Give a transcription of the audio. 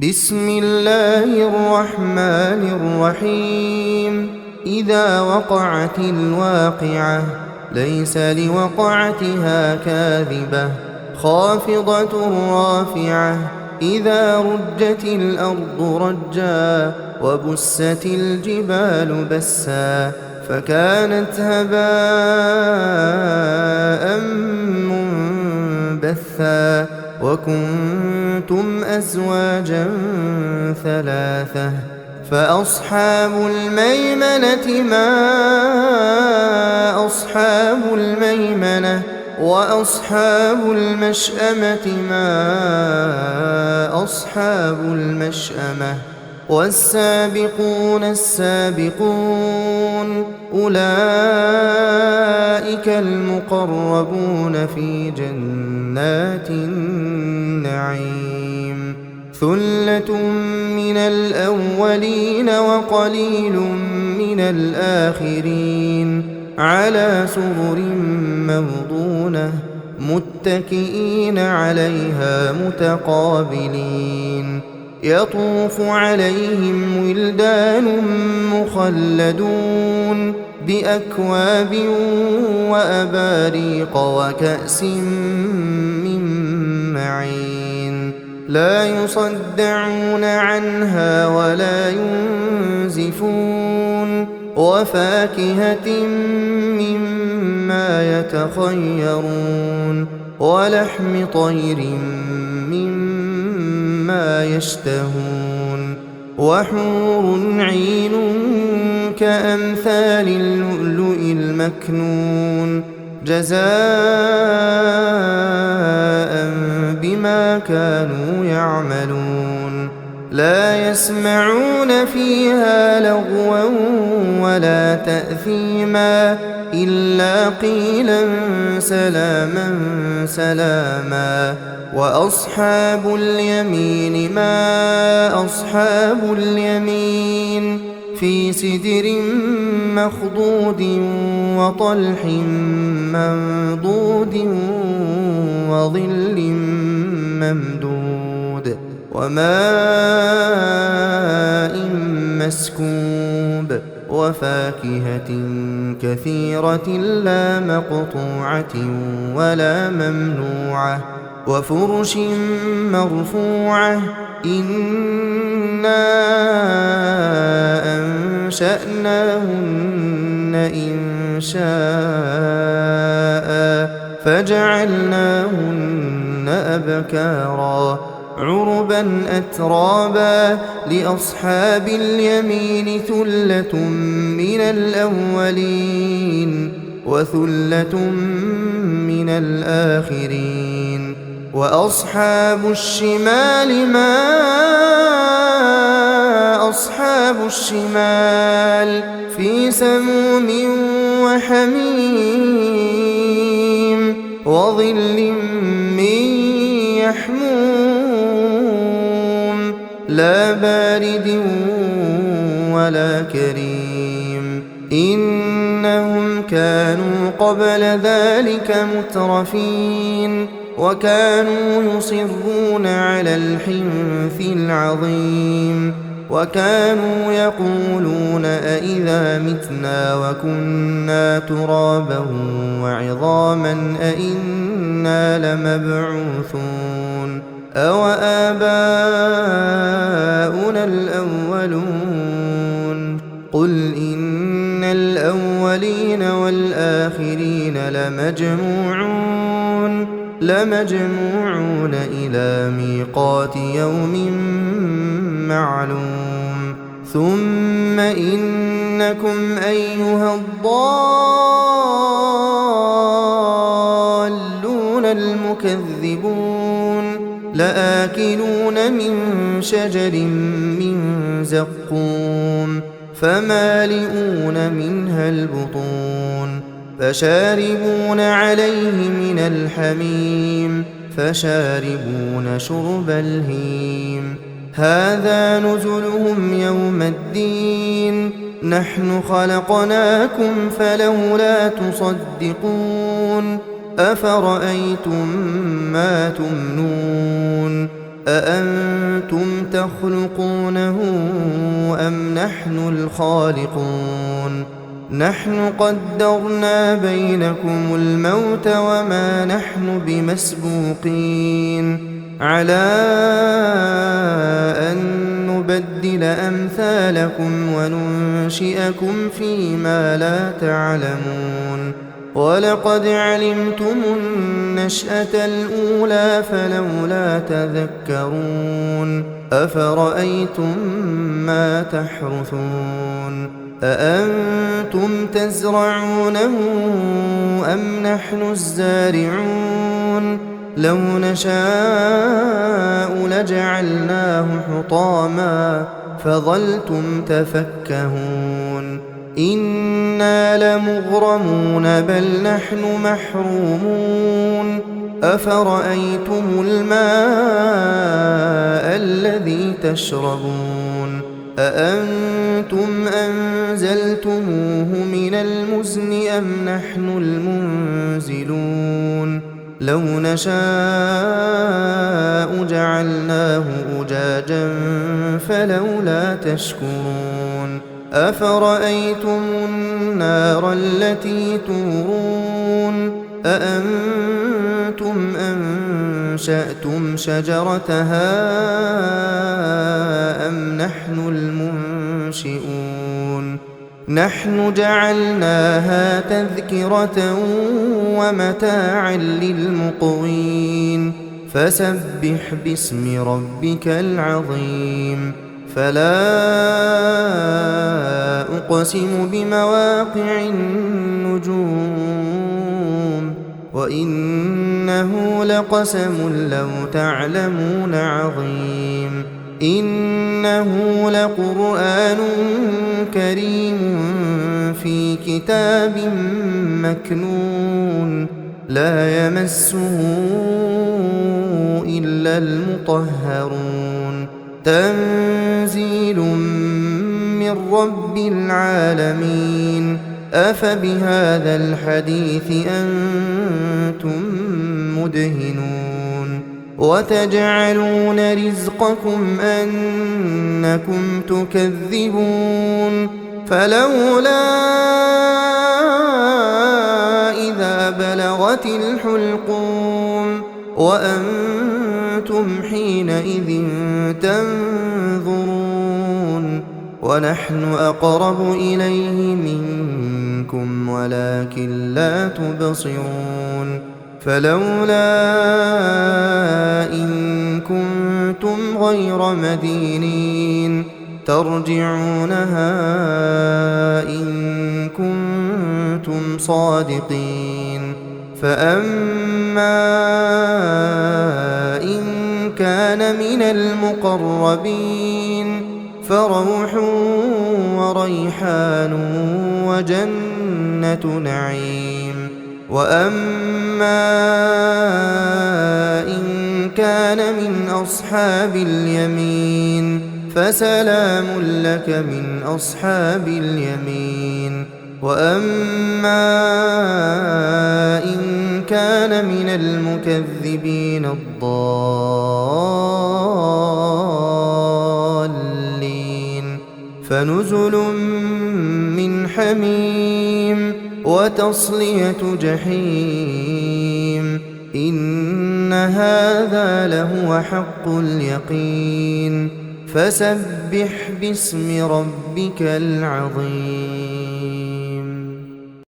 بسم الله الرحمن الرحيم. إذا وقعت الواقعة ليس لوقعتها كاذبة خافضة رافعة. إذا رجت الأرض رجا وبست الجبال بسا فكانت هباء منبثا وكنتم أزواجا ثلاثة فأصحاب الميمنة ما أصحاب الميمنة وأصحاب المشأمة ما أصحاب المشأمة والسابقون السابقون أولئك المقربون في جنات النعيم. ثلة من الأولين وقليل من الآخرين على سرر موضونة متكئين عليها متقابلين. يطوف عليهم ولدان مخلدون بأكواب وأباريق وكأس من معين لا يصدعون عنها ولا ينزفون وفاكهة مما يتخيرون ولحم طير مما يشتهون وحور عين كأمثال اللؤلؤ المكنون جزاء بما كانوا يعملون. لا يسمعون فيها لغوا ولا تأثيما إلا قيلا سلاما سلاما. وأصحاب اليمين ما أصحاب اليمين في سدر مخضود وطلح منضود وظل ممدود وماء مسكوب وفاكهة كثيرة لا مقطوعة ولا ممنوعة وفرش مرفوعة. إنا أنشأناهن إنشاء فجعلناهن أبكارا عربا أترابا. لأصحاب اليمين ثلة من الأولين وثلة من الآخرين. وأصحاب الشمال ما أصحاب الشمال في سموم وحميم وظل من يحموم لا بارد ولا كريم. إنهم كانوا قبل ذلك مترفين وكانوا يصرون على الحنث العظيم وكانوا يقولون أئذا متنا وكنا ترابا وعظاما أئنا لمبعوثون أو آباؤنا الأولون. قل إن الأولين والآخرين لمجموعون إلى ميقات يوم معلوم. ثم إنكم أيها الضالون المكذبون لآكلون من شجر من زقوم فمالئون منها البطون فشاربون عليه من الحميم فشاربون شرب الهيم. هذا نزلهم يوم الدين نحن خلقناكم فلولا تصدقون. أفرأيتم ما تمنون أأنتم تخلقونه أم نحن الخالقون نحن قدرنا بينكم الموت وما نحن بمسبوقين على أن نبدل أمثالكم وننشئكم فيما لا تعلمون ولقد علمتم النشأة الأولى فلولا تذكرون أفرأيتم ما تحرثون أأنتم تزرعونه أم نحن الزارعون لو نشاء لجعلناه حطاما فظلتم تفكهون إنا لمغرمون بل نحن محرومون أفرأيتم الماء الذي تشربون أأنتم أنزلتموه من المزن أم نحن المنزلون لو نشاء جعلناه أجاجا فلولا تشكرون أفرأيتم النار التي تورون أأنتم أنشأتم شجرتها أم نحن المنشئون نحن جعلناها تذكرة ومتاعا للمقوين فسبح باسم ربك العظيم فلا أقسم بمواقع النجوم وإنه لقسم لو تعلمون عظيم إنه لقرآن كريم في كتاب مكنون لا يمسه إلا المطهرون تنزيل من رب العالمين أفبهذا الحديث أنتم مدهنون وتجعلون رزقكم أنكم تكذبون فلولا إذا بلغت الحلقوم وأنتم حينئذ تنظرون ونحن أقرب إليه منكم ولكن لا تبصرون فلولا إن كنتم غير مدينين ترجعونها إن كنتم صادقين فأما إن كان من المقربين فروح وريحان وجنة نعيم وأما إن كان من أصحاب اليمين فسلام لك من أصحاب اليمين وأما إن كان من المكذبين الضالين فنزل من حميم وتصلية جحيم إن هذا لهو حق اليقين فسبح باسم ربك العظيم.